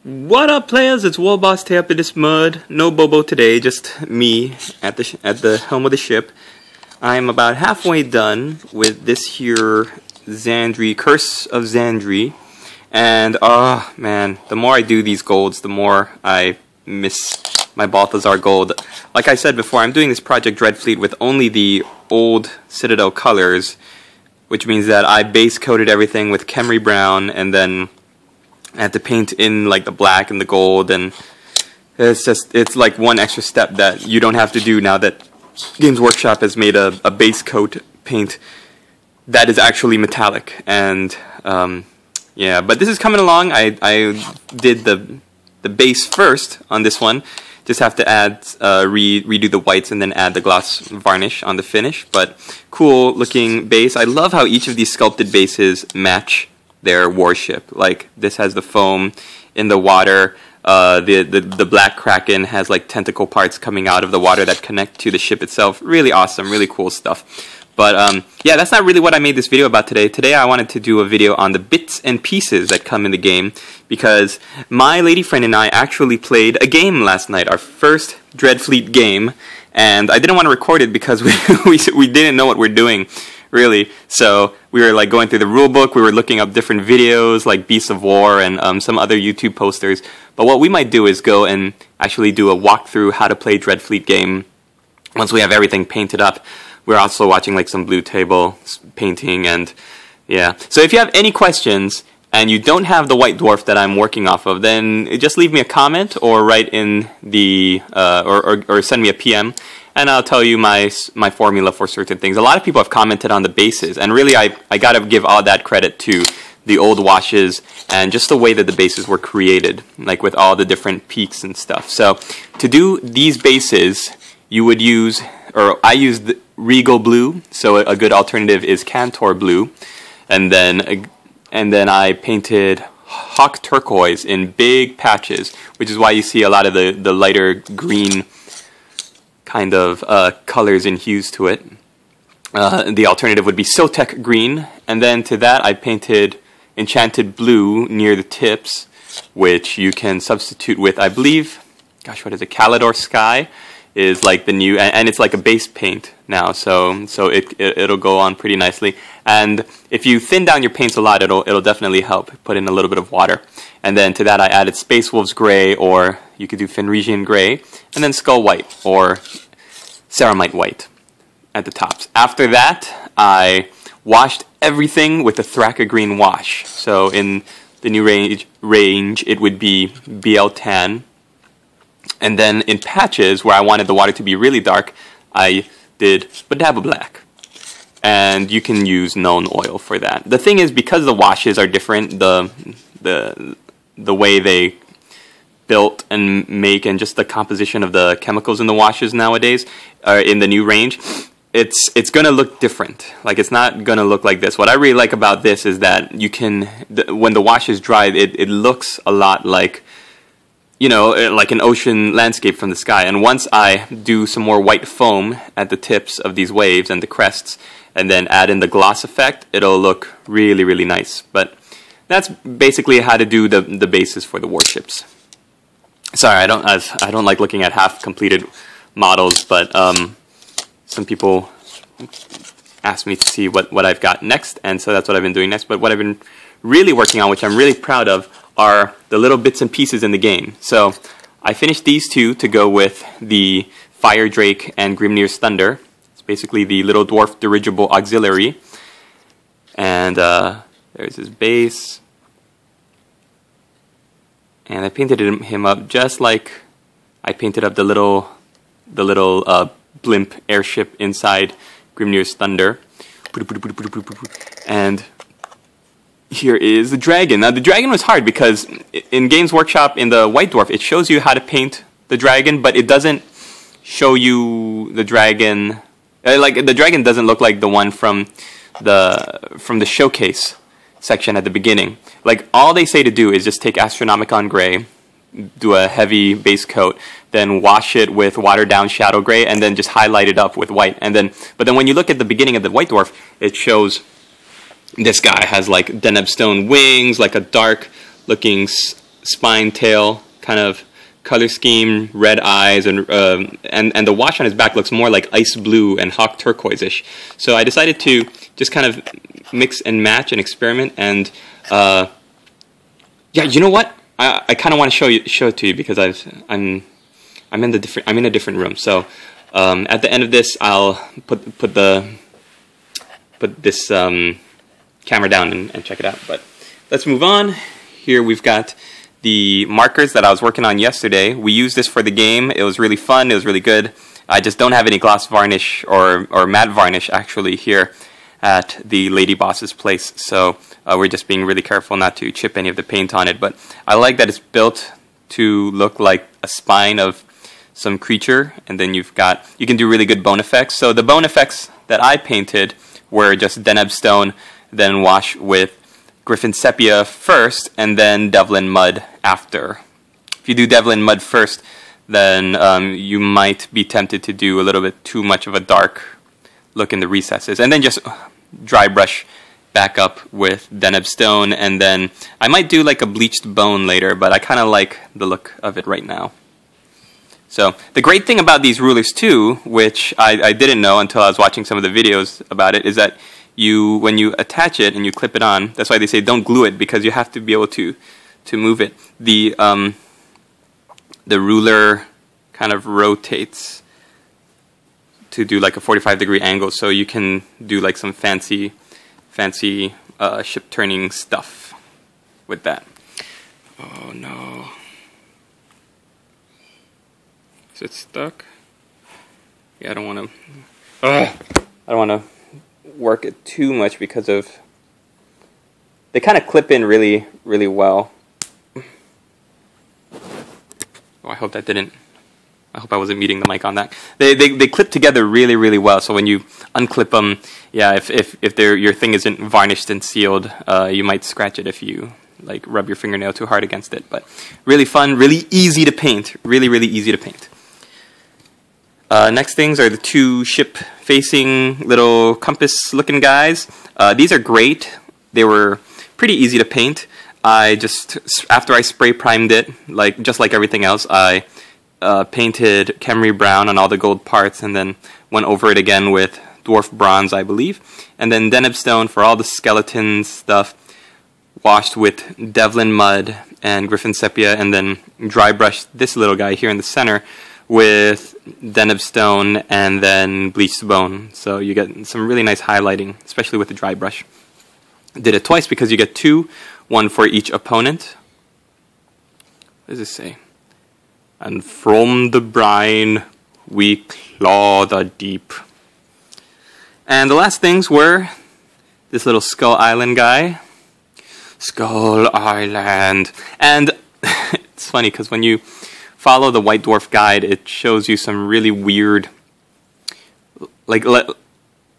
What up, players? It's Warboss Tay up in this mud. No Bobo today, just me at the helm of the ship. I'm about halfway done with this here Zandri, Curse of Zandri. And, oh man, the more I do these golds, the more I miss my Balthazar gold. Like I said before, I'm doing this project Dreadfleet with only the old Citadel colors, which means that I base coated everything with Khemri Brown, and then I had to paint in like the black and the gold, and it's like one extra step that you don't have to do now that Games Workshop has made a base coat paint that is actually metallic. And yeah, but this is coming along. I did the base first on this one. Just have to add redo the whites and then add the gloss varnish on the finish. But cool looking base. I love how each of these sculpted bases match their warship. Like this has the foam in the water. The black kraken has like tentacle parts coming out of the water that connect to the ship itself. Really awesome, really cool stuff. But yeah, that's not really what I made this video about today. Today I wanted to do a video on the bits and pieces that come in the game, because my lady friend and I actually played a game last night, our first Dreadfleet game, and I didn't want to record it because we didn't know what we're doing, really. So we were like going through the rulebook, we were looking up different videos like Beasts of War and some other YouTube posters. But what we might do is go and actually do a walkthrough how to play Dreadfleet game once we have everything painted up. We're also watching like some Blue Table painting, and yeah. So if you have any questions and you don't have the white dwarf that I'm working off of, then just leave me a comment or write in the or send me a PM, and I'll tell you my formula for certain things. A lot of people have commented on the bases, and really I gotta give all that credit to the old washes and just the way that the bases were created, like with all the different peaks and stuff. So to do these bases, you would use, or I used Regal Blue, so a good alternative is Cantor Blue, and then I painted Hawk Turquoise in big patches, which is why you see a lot of the lighter green kind of colors and hues to it. The alternative would be Sotek Green, and then to that I painted Enchanted Blue near the tips, which you can substitute with, I believe, gosh, what is it, Calidor Sky is like the new, and it's like a base paint now, so it'll go on pretty nicely. And if you thin down your paints a lot, it'll definitely help. Put in a little bit of water, and then to that I added Space Wolves Gray, or you could do Fenrisian Gray, and then Skull White or Ceramite White at the tops. After that, I washed everything with a Thraka Green wash. So in the new range, it would be BL Tan. And then in patches where I wanted the water to be really dark, I did Badaba Black. And you can use known oil for that. The thing is, because the washes are different, the way they built and make, and just the composition of the chemicals in the washes nowadays, in the new range, it's going to look different. Like, it's not going to look like this. What I really like about this is that you can, when the wash is dry, it looks a lot like, you know, like an ocean landscape from the sky. And once I do some more white foam at the tips of these waves and the crests, and then add in the gloss effect, it'll look really, really nice. But that's basically how to do the bases for the warships. Sorry, I don't like looking at half-completed models, but some people asked me to see what I've got next, and so that's what I've been doing next. But what I've been really working on, which I'm really proud of, are the little bits and pieces in the game. So I finished these two to go with the Fire Drake and Grimnir's Thunder. It's basically the little dwarf dirigible auxiliary. And there's his base. And I painted him up just like I painted up the little blimp airship inside Grimnir's Thunder. And here is the dragon. Now the dragon was hard because in Games Workshop, in the White Dwarf, it shows you how to paint the dragon, but it doesn't show you the dragon. Like, the dragon doesn't look like the one from the showcase section at the beginning. Like, all they say to do is just take Astronomicon Gray, do a heavy base coat, then wash it with watered down shadow gray, and then just highlight it up with white. And then, but then when you look at the beginning of the White Dwarf, it shows this guy has like Deneb Stone wings, like a dark looking spine, tail kind of color scheme, red eyes, and the wash on his back looks more like ice blue and hawk turquoise-ish. So I decided to just kind of mix and match and experiment. And yeah, you know what? I kind of want to show it to you because I'm in a different room. So at the end of this, I'll put this camera down and check it out. But let's move on. Here we've got the markers that I was working on yesterday. We used this for the game. It was really fun. It was really good. I just don't have any gloss varnish or matte varnish actually here at the Lady Boss's place. So we're just being really careful not to chip any of the paint on it. But I like that it's built to look like a spine of some creature, and then you can do really good bone effects. So the bone effects that I painted were just Deneb stone, then wash with Griffin Sepia first, and then Devlin Mud after. If you do Devlin Mud first, then you might be tempted to do a little bit too much of a dark look in the recesses, and then just dry brush back up with Deneb stone, and then I might do like a bleached bone later, but I kind of like the look of it right now. So the great thing about these rulers too, which I didn't know until I was watching some of the videos about it, is that when you attach it and you clip it on, that's why they say don't glue it, because you have to be able to move it. The ruler kind of rotates to do like a 45-degree angle, so you can do like some fancy ship turning stuff with that. Oh no. Is it stuck? Yeah, I don't want to work it too much because they kind of clip in really well. Oh, I hope I wasn't meeting the mic on that. They clip together really well. So when you unclip them, yeah, if your thing isn't varnished and sealed, you might scratch it if you like rub your fingernail too hard against it. But really fun, really easy to paint, really easy to paint. Next things are the two ship-facing little compass-looking guys. These are great. They were pretty easy to paint. After I spray primed it, just like everything else, I painted Khemri brown on all the gold parts, and then went over it again with dwarf bronze, I believe, and then Deneb stone for all the skeleton stuff. Washed with Devlin mud and Griffin sepia, and then dry brushed this little guy here in the center with Deneb stone and then bleached bone. So you get some really nice highlighting, especially with the dry brush. Did it twice because you get two, one for each opponent. What does this say? And from the brine we claw the deep. And the last things were this little Skull Island guy. Skull Island. And it's funny because when you follow the White Dwarf guide, it shows you some really weird, like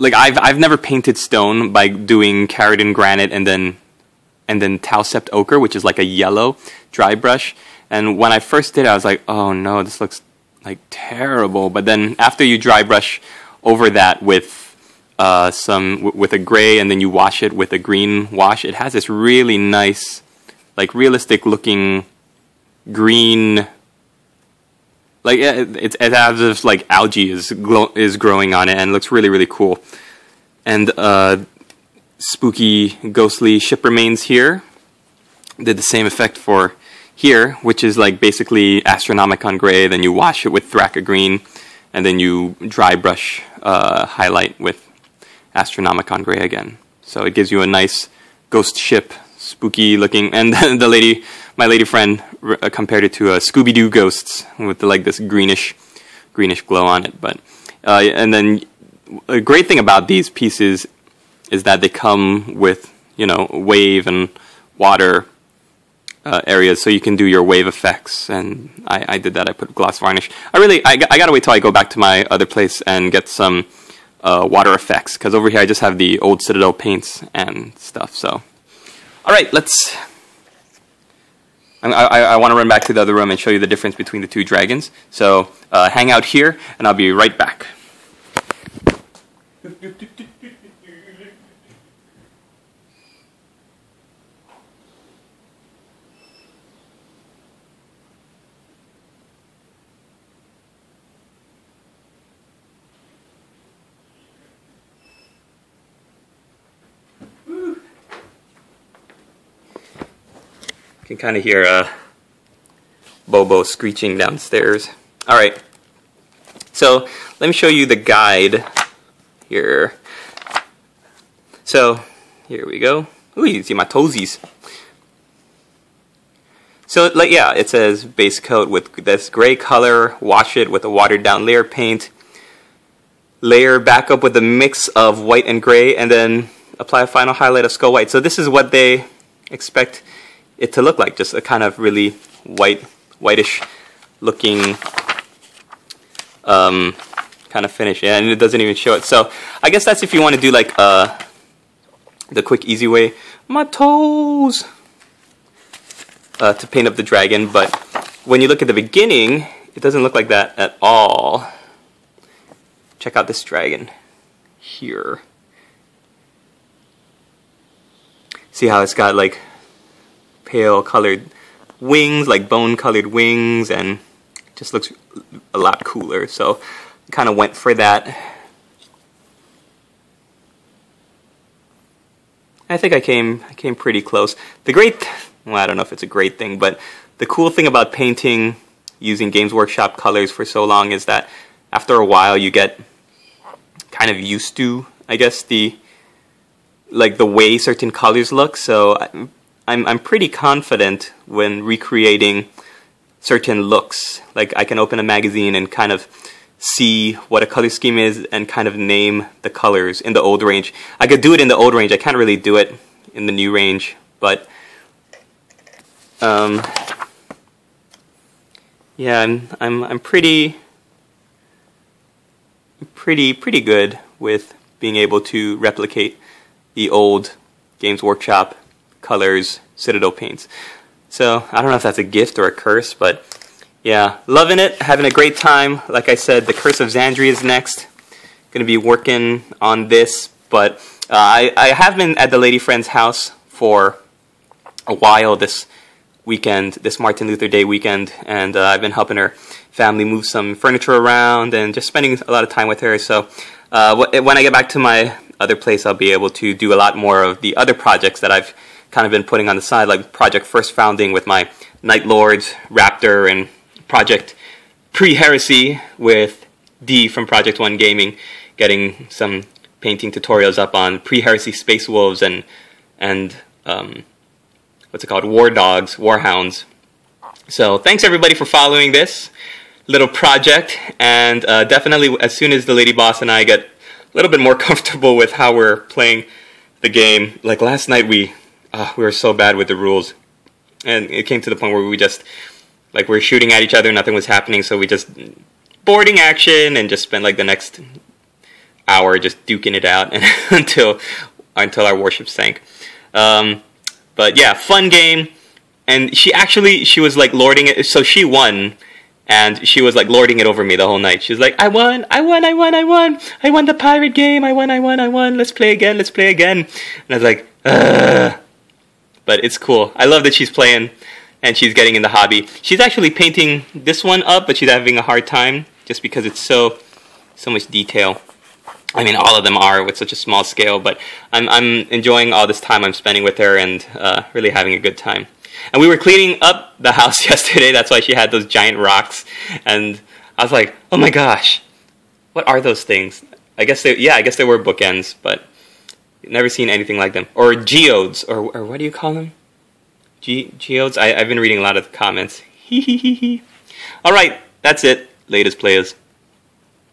I've never painted stone by doing Caridon granite and then Tausept ochre, which is like a yellow dry brush. And when I first did it, I was like, oh no, this looks like terrible. But then after you dry brush over that with with a gray, and then you wash it with a green wash, it has this really nice, like realistic looking green. Like it's as if like algae is growing on it, and it looks really cool. And spooky, ghostly ship remains here. Did the same effect for here, which is like basically Astronomicon gray. Then you wash it with Thraka green, and then you dry brush highlight with Astronomicon gray again. So it gives you a nice ghost ship, spooky looking. And my lady friend compared it to a Scooby-Doo ghosts with like this greenish glow on it. But and then a great thing about these pieces is that they come with, you know, wave and water areas, so you can do your wave effects. And I did that. I put gloss varnish. I gotta wait till I go back to my other place and get some water effects, because over here I just have the old Citadel paints and stuff. So, all right, let's. I want to run back to the other room and show you the difference between the two dragons. So hang out here, and I'll be right back. You can kind of hear Bobo screeching downstairs. Alright, so let me show you the guide here. So, here we go. Ooh, you can see my toesies. So, like, yeah, it says base coat with this gray color, wash it with a watered down layer paint, layer back up with a mix of white and gray, and then apply a final highlight of skull white. So this is what they expect it to look like, just a kind of really whitish looking kind of finish. Yeah, and it doesn't even show it. So I guess that's if you want to do like the quick easy way. My toes! To paint up the dragon, but when you look at the beginning, it doesn't look like that at all. Check out this dragon here. See how it's got like pale colored wings, like bone colored wings, and it just looks a lot cooler. So kind of went for that. I think I came pretty close. Well, I don't know if it's a great thing, but the cool thing about painting using Games Workshop colors for so long is that after a while you get kind of used to, I guess, the way certain colors look. So I'm pretty confident when recreating certain looks. Like I can open a magazine and kind of see what a color scheme is and kind of name the colors in the old range. I could do it in the old range. I can't really do it in the new range, but yeah, I'm pretty good with being able to replicate the old Games Workshop colors, Citadel paints. So I don't know if that's a gift or a curse, but yeah, loving it, having a great time. Like I said, the Curse of Zandri is next. Gonna be working on this, but I have been at the lady friend's house for a while this weekend, this Martin Luther Day weekend, and I've been helping her family move some furniture around and just spending a lot of time with her. So when I get back to my other place, I'll be able to do a lot more of the other projects that I've kind of been putting on the side, like Project First Founding with my Night Lords, Raptor, and Project Pre-Heresy with D from Project One Gaming, getting some painting tutorials up on Pre-Heresy Space Wolves and what's it called, War Dogs, Warhounds. So thanks everybody for following this little project, and definitely as soon as the lady boss and I get a little bit more comfortable with how we're playing the game, like last night we were so bad with the rules, and it came to the point where we just, like, we were shooting at each other, nothing was happening, so we just boarding action and just spent like the next hour just duking it out until our warship sank. But yeah, fun game, and she was like lording it, so she won, and she was like lording it over me the whole night. She was like, I won the pirate game, I won, let's play again, and I was like, ugh. But it's cool. I love that she's playing, and she's getting in the hobby. She's actually painting this one up, but she's having a hard time, just because it's so much detail. I mean, all of them are with such a small scale, but I'm enjoying all this time I'm spending with her and really having a good time. And we were cleaning up the house yesterday, that's why she had those giant rocks, and I was like, oh my gosh, what are those things? I guess they were bookends, but never seen anything like them. Or geodes, or what do you call them? Geodes? I've been reading a lot of the comments. Alright, that's it, latest players.